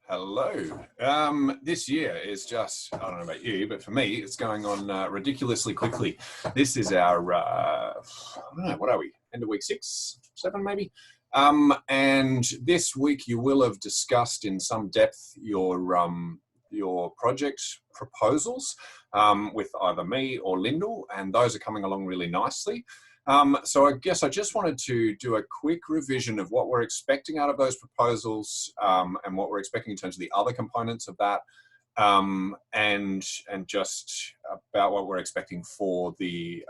Hello. This year is just, I don't know about you, but for me, it's going on ridiculously quickly. This is our, I don't know, what are we? End of week 6, 7 maybe? And this week you will have discussed in some depth your project proposals with either me or Lyndall, and those are coming along really nicely. So I guess I just wanted to do a quick revision of what we're expecting out of those proposals and what we're expecting in terms of the other components of that, and just about what we're expecting for the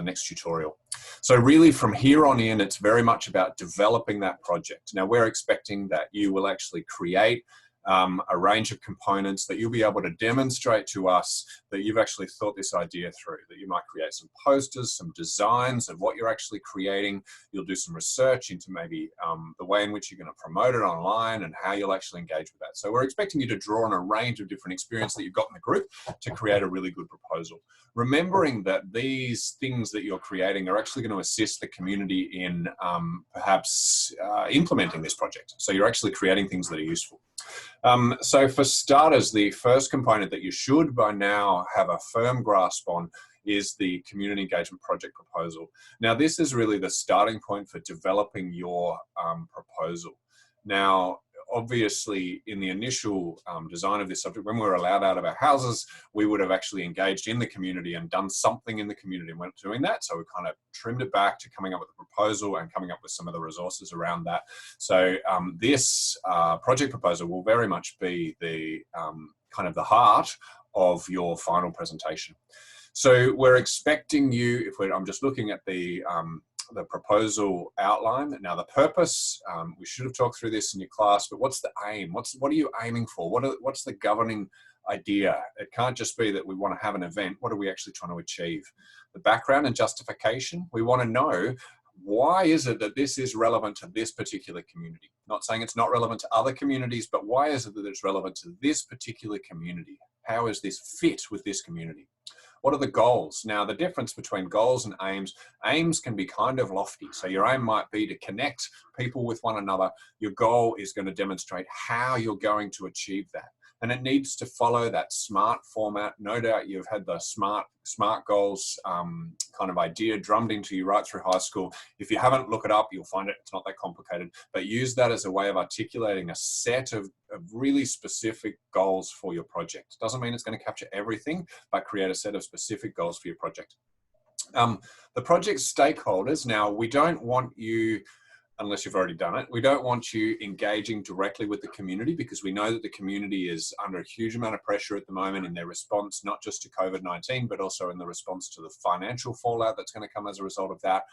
next tutorial. So really from here on in, it's very much about developing that project. Now we're expecting that you will actually create a range of components that you'll be able to demonstrate to us that you've actually thought this idea through, that you might create some posters, some designs of what you're actually creating. You'll do some research into maybe the way in which you're going to promote it online and how you'll actually engage with that. So we're expecting you to draw on a range of different experience that you've got in the group to create a really good proposal. Remembering that these things that you're creating are actually going to assist the community in perhaps implementing this project. So you're actually creating things that are useful. So for starters, the first component that you should by now have a firm grasp on is the community engagement project proposal. Now, this is really the starting point for developing your proposal. Now, obviously, in the initial design of this subject, when we were allowed out of our houses, we would have actually engaged in the community and done something in the community and we're not doing that. So we kind of trimmed it back to coming up with a proposal and coming up with some of the resources around that. So this project proposal will very much be the kind of the heart of your final presentation. So we're expecting you, I'm just looking at the proposal outline. Now the purpose, we should have talked through this in your class, but what's the aim? What are you aiming for? What's the governing idea? It can't just be that we want to have an event. What are we actually trying to achieve? The background and justification, we want to know why is it that this is relevant to this particular community? Not saying it's not relevant to other communities, but why is it that it's relevant to this particular community? How is this fit with this community? What are the goals? Now, the difference between goals and aims can be kind of lofty. So your aim might be to connect people with one another. Your goal is going to demonstrate how you're going to achieve that. And it needs to follow that SMART format. No doubt you've had the SMART goals kind of idea drummed into you right through high school. If you haven't, look it up, you'll find it. It's not that complicated. But use that as a way of articulating a set of really specific goals for your project. Doesn't mean it's going to capture everything, but create a set of specific goals for your project. The project stakeholders, now we don't want you, unless you've already done it, we don't want you engaging directly with the community because we know that the community is under a huge amount of pressure at the moment in their response, not just to COVID-19, but also in the response to the financial fallout that's going to come as a result of that.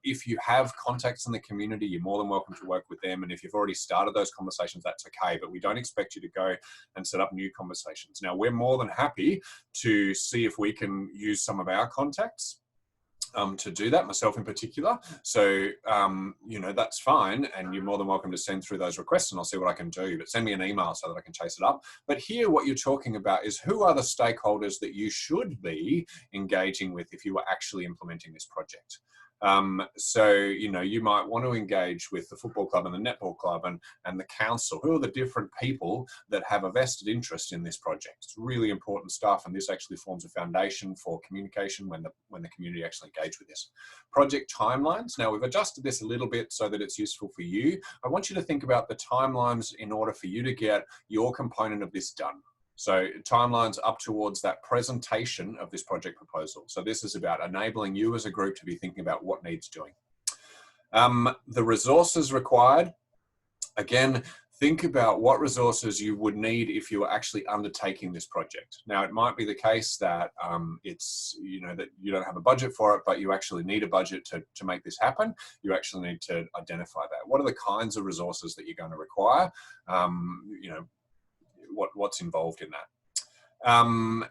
If you have contacts in the community, you're more than welcome to work with them. And if you've already started those conversations, that's okay. But we don't expect you to go and set up new conversations. Now, we're more than happy to see if we can use some of our contacts to do that, myself in particular. So, you know, that's fine. And you're more than welcome to send through those requests and I'll see what I can do. But send me an email so that I can chase it up. But here, what you're talking about is who are the stakeholders that you should be engaging with if you were actually implementing this project. So, you know, you might want to engage with the football club and the netball club and the council. Who are the different people that have a vested interest in this project? It's really important stuff, and this actually forms a foundation for communication when the community actually engage with this. Project timelines. Now, we've adjusted this a little bit so that it's useful for you. I want you to think about the timelines in order for you to get your component of this done. So timelines up towards that presentation of this project proposal. So this is about enabling you as a group to be thinking about what needs doing. The resources required, again, think about what resources you would need if you were actually undertaking this project. Now, it might be the case that it's, you know, that you don't have a budget for it, but you actually need a budget to make this happen. You actually need to identify that. What are the kinds of resources that you're going to require? You know, what's involved in that.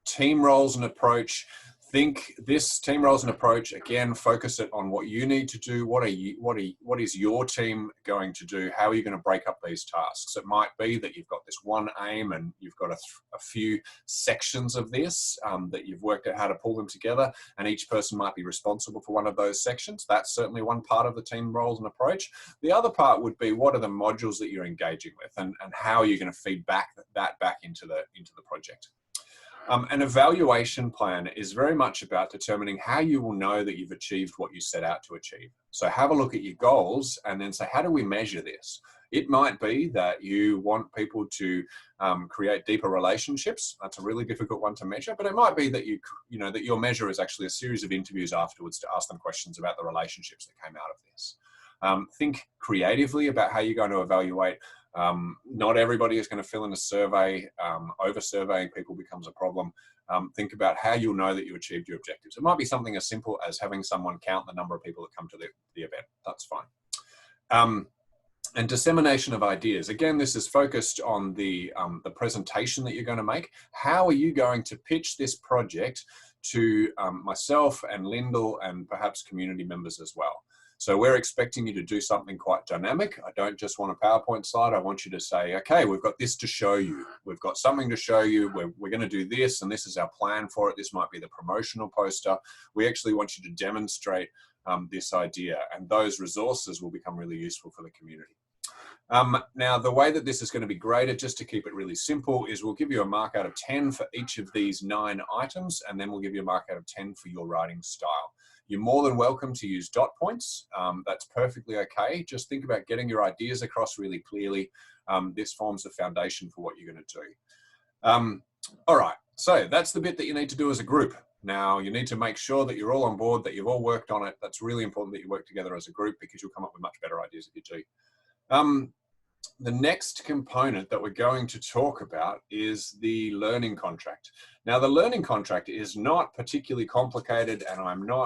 Team roles and approach. think this team roles and approach, again, focus it on what you need to do. What is your team going to do? How are you going to break up these tasks? It might be that you've got this one aim and you've got a few sections of this that you've worked out how to pull them together, and each person might be responsible for one of those sections. That's certainly one part of the team roles and approach. The other part would be, what are the modules that you're engaging with, and how are you going to feed that back into the project? An evaluation plan is very much about determining how you will know that you've achieved what you set out to achieve. So have a look at your goals and then say, how do we measure this? It might be that you want people to create deeper relationships. That's a really difficult one to measure, but it might be that that your measure is actually a series of interviews afterwards to ask them questions about the relationships that came out of this. Think creatively about how you're going to evaluate. Not everybody is going to fill in a survey. Over surveying people becomes a problem. Think about how you'll know that you achieved your objectives. It might be something as simple as having someone count the number of people that come to the event. That's fine. And dissemination of ideas. Again, this is focused on the presentation that you're going to make. How are you going to pitch this project to myself and Lyndall and perhaps community members as well? So we're expecting you to do something quite dynamic. I don't just want a PowerPoint slide. I want you to say, okay, we've got this to show you. We've got something to show you. We're going to do this, and this is our plan for it. This might be the promotional poster. We actually want you to demonstrate this idea, and those resources will become really useful for the community. Now, the way that this is going to be graded, just to keep it really simple, is we'll give you a mark out of 10 for each of these 9 items, and then we'll give you a mark out of 10 for your writing style. You're more than welcome to use dot points. That's perfectly okay. Just think about getting your ideas across really clearly. This forms the foundation for what you're going to do. All right, so that's the bit that you need to do as a group. Now, you need to make sure that you're all on board, that you've all worked on it. That's really important that you work together as a group, because you'll come up with much better ideas if you do. The next component that we're going to talk about is the learning contract. Now, the learning contract is not particularly complicated, and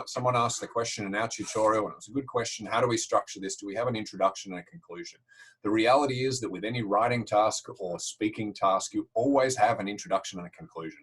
someone asked the question in our tutorial, and it was a good question: how do we structure this? Do we have an introduction and a conclusion? The reality is that with any writing task or speaking task, you always have an introduction and a conclusion.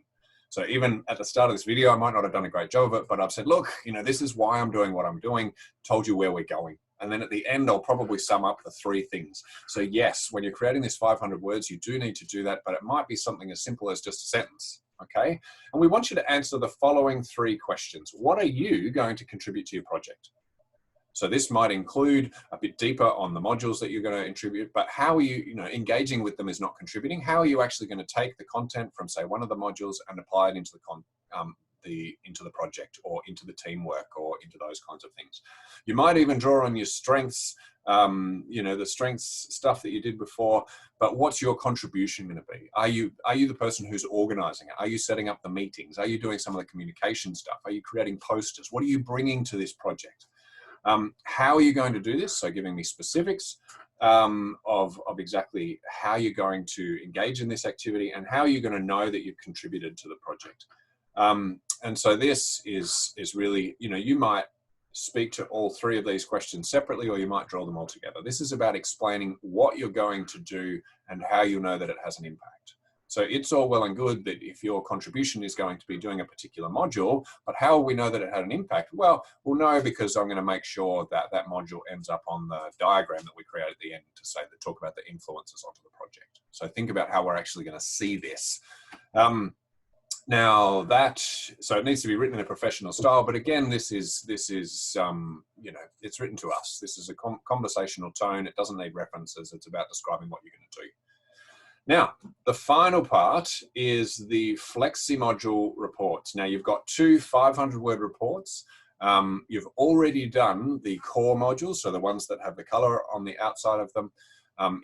So even at the start of this video, I might not have done a great job of it, but I've said, look, this is why I'm doing what I'm doing, told you where we're going. And then at the end, I'll probably sum up the 3 things. So yes, when you're creating this 500 words, you do need to do that, but it might be something as simple as just a sentence, okay? And we want you to answer the following 3 questions. What are you going to contribute to your project? So this might include a bit deeper on the modules that you're going to contribute, but how are you, engaging with them is not contributing. How are you actually going to take the content from, say, one of the modules and apply it into the project, or into the teamwork, or into those kinds of things? You might even draw on your strengths, the strengths stuff that you did before, but what's your contribution going to be? Are you the person who's organizing it? Are you setting up the meetings? Are you doing some of the communication stuff? Are you creating posters? What are you bringing to this project? How are you going to do this? So giving me specifics of exactly how you're going to engage in this activity, and how you're going to know that you've contributed to the project. And so this is really, you might speak to all 3 of these questions separately, or you might draw them all together. This is about explaining what you're going to do and how you know that it has an impact. So it's all well and good that if your contribution is going to be doing a particular module, but how will we know that it had an impact? Well, we'll know because I'm going to make sure that that module ends up on the diagram that we create at the end to talk about the influences onto the project. So think about how we're actually going to see this. Now so it needs to be written in a professional style, but again, this is it's written to us. This is a conversational tone. It doesn't need references. It's about describing what you're going to do. Now, the final part is the Flexi module reports. Now, you've got 2 500-word reports. You've already done the core modules, so the ones that have the color on the outside of them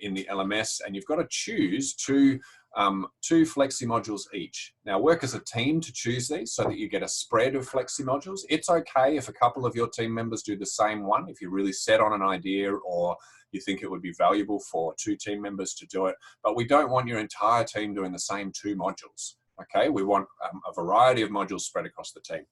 in the LMS, and you've got to choose 2 Flexi modules each. Now, work as a team to choose these so that you get a spread of Flexi modules. It's okay if a couple of your team members do the same one, if you're really set on an idea, or you think it would be valuable for 2 team members to do it, but we don't want your entire team doing the same 2 modules, okay? We want a variety of modules spread across the team.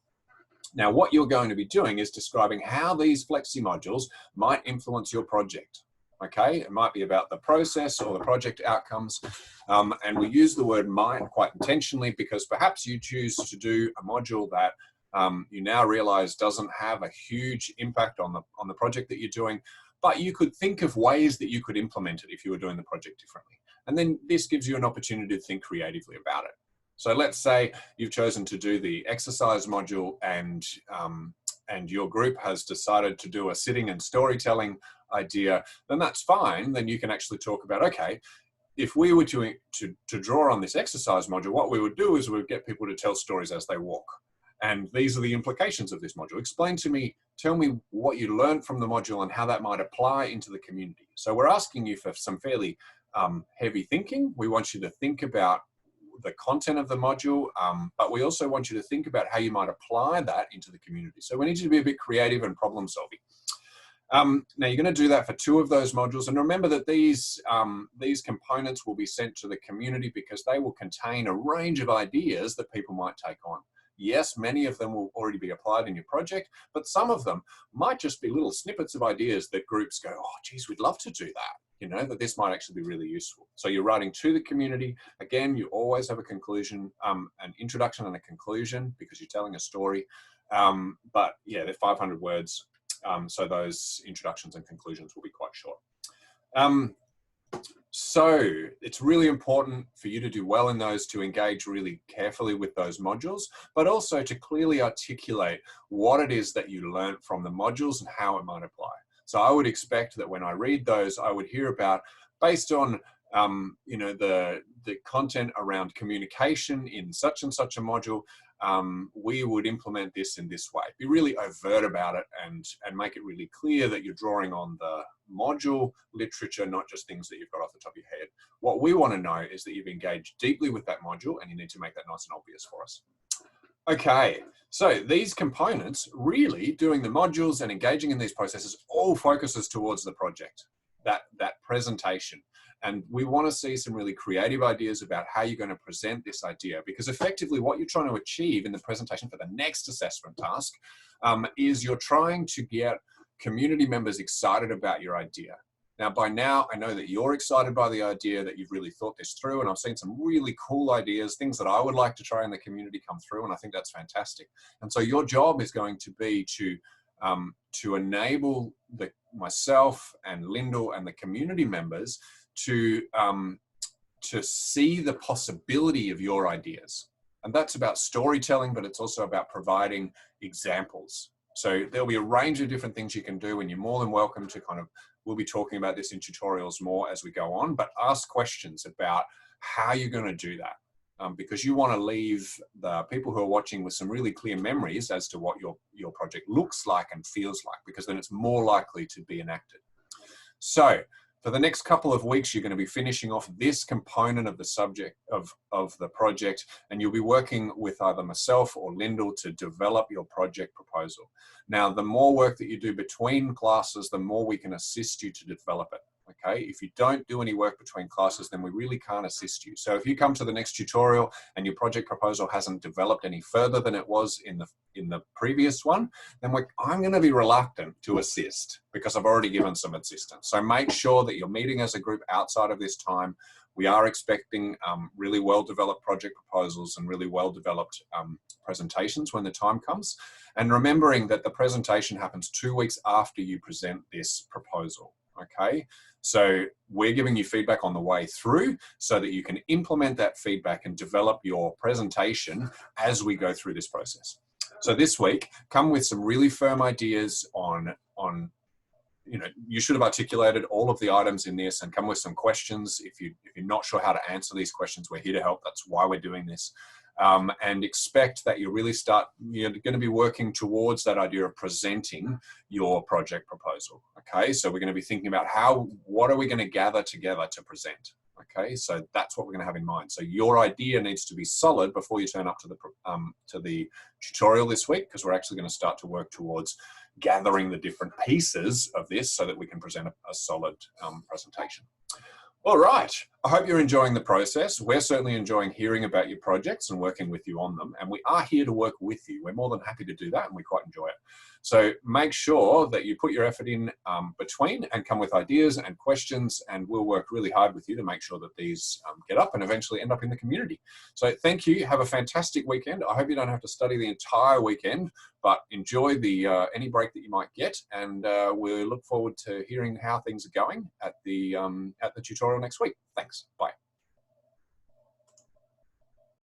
Now, what you're going to be doing is describing how these Flexi modules might influence your project, okay? It might be about the process or the project outcomes, and we use the word might quite intentionally because perhaps you choose to do a module that you now realize doesn't have a huge impact on the project that you're doing, but you could think of ways that you could implement it if you were doing the project differently. And then this gives you an opportunity to think creatively about it. So let's say you've chosen to do the exercise module and your group has decided to do a sitting and storytelling idea, then that's fine. Then you can actually talk about, okay, if we were to draw on this exercise module, what we would do is we would get people to tell stories as they walk. And these are the implications of this module. Explain to me, tell me what you learned from the module and how that might apply into the community. So we're asking you for some fairly heavy thinking. We want you to think about the content of the module, but we also want you to think about how you might apply that into the community. So we need you to be a bit creative and problem solving. Now you're going to do that for 2 of those modules, and remember that these components will be sent to the community because they will contain a range of ideas that people might take on. Yes, many of them will already be applied in your project, but some of them might just be little snippets of ideas that groups go, oh, geez, we'd love to do that. You know, that this might actually be really useful. So you're writing to the community. Again, you always have a conclusion, an introduction and a conclusion because you're telling a story. But yeah, they're 500 words. So those introductions and conclusions will be quite short. So it's really important for you to do well in those, to engage really carefully with those modules, but also to clearly articulate what it is that you learned from the modules and how it might apply. So I would expect that when I read those, I would hear about, based on you know, the content around communication in such and such a module, we would implement this in this way. Be really overt about it and make it really clear that you're drawing on the module literature, not just things that you've got off the top of your head. What we want to know is that you've engaged deeply with that module, and you need to make that nice and obvious for us. Okay, so these components, really doing the modules and engaging in these processes, all focuses towards the project, that presentation. And we want to see some really creative ideas about how you're going to present this idea, because effectively what you're trying to achieve in the presentation for the next assessment task is you're trying to get community members excited about your idea. Now, by now, I know that you're excited by the idea, that you've really thought this through, and I've seen some really cool ideas, things that I would like to try in the community come through, and I think that's fantastic. And so your job is going to be to enable myself and Lyndall and the community members to see the possibility of your ideas. And that's about storytelling, but it's also about providing examples. So there'll be a range of different things you can do, and you're more than welcome to we'll be talking about this in tutorials more as we go on, but ask questions about how you're going to do that. Because you want to leave the people who are watching with some really clear memories as to what your project looks like and feels like, because then it's more likely to be enacted. So for the next couple of weeks, you're going to be finishing off this component of the subject of the project, and you'll be working with either myself or Lyndall to develop your project proposal. Now, the more work that you do between classes, the more we can assist you to develop it. Okay, if you don't do any work between classes, then we really can't assist you. So if you come to the next tutorial and your project proposal hasn't developed any further than it was in the previous one, then I'm going to be reluctant to assist because I've already given some assistance. So make sure that you're meeting as a group outside of this time. We are expecting really well-developed project proposals and really well-developed presentations when the time comes. And remembering that the presentation happens 2 weeks after you present this proposal. Okay, so we're giving you feedback on the way through so that you can implement that feedback and develop your presentation as we go through this process. So this week, come with some really firm ideas on you know, you should have articulated all of the items in this, and come with some questions. If you're not sure how to answer these questions, we're here to help. That's why we're doing this. And expect that you're going to be working towards that idea of presenting your project proposal. Okay, so we're going to be thinking about what are we going to gather together to present. Okay, so that's what we're going to have in mind. So your idea needs to be solid before you turn up to the tutorial this week, because we're actually going to start to work towards gathering the different pieces of this so that we can present a solid presentation. All right, I hope you're enjoying the process. We're certainly enjoying hearing about your projects and working with you on them. And we are here to work with you. We're more than happy to do that, and we quite enjoy it. So make sure that you put your effort in between and come with ideas and questions, and we'll work really hard with you to make sure that these get up and eventually end up in the community. So thank you. Have a fantastic weekend. I hope you don't have to study the entire weekend, but enjoy the any break that you might get, and we'll look forward to hearing how things are going at the tutorial next week. Thanks. Bye.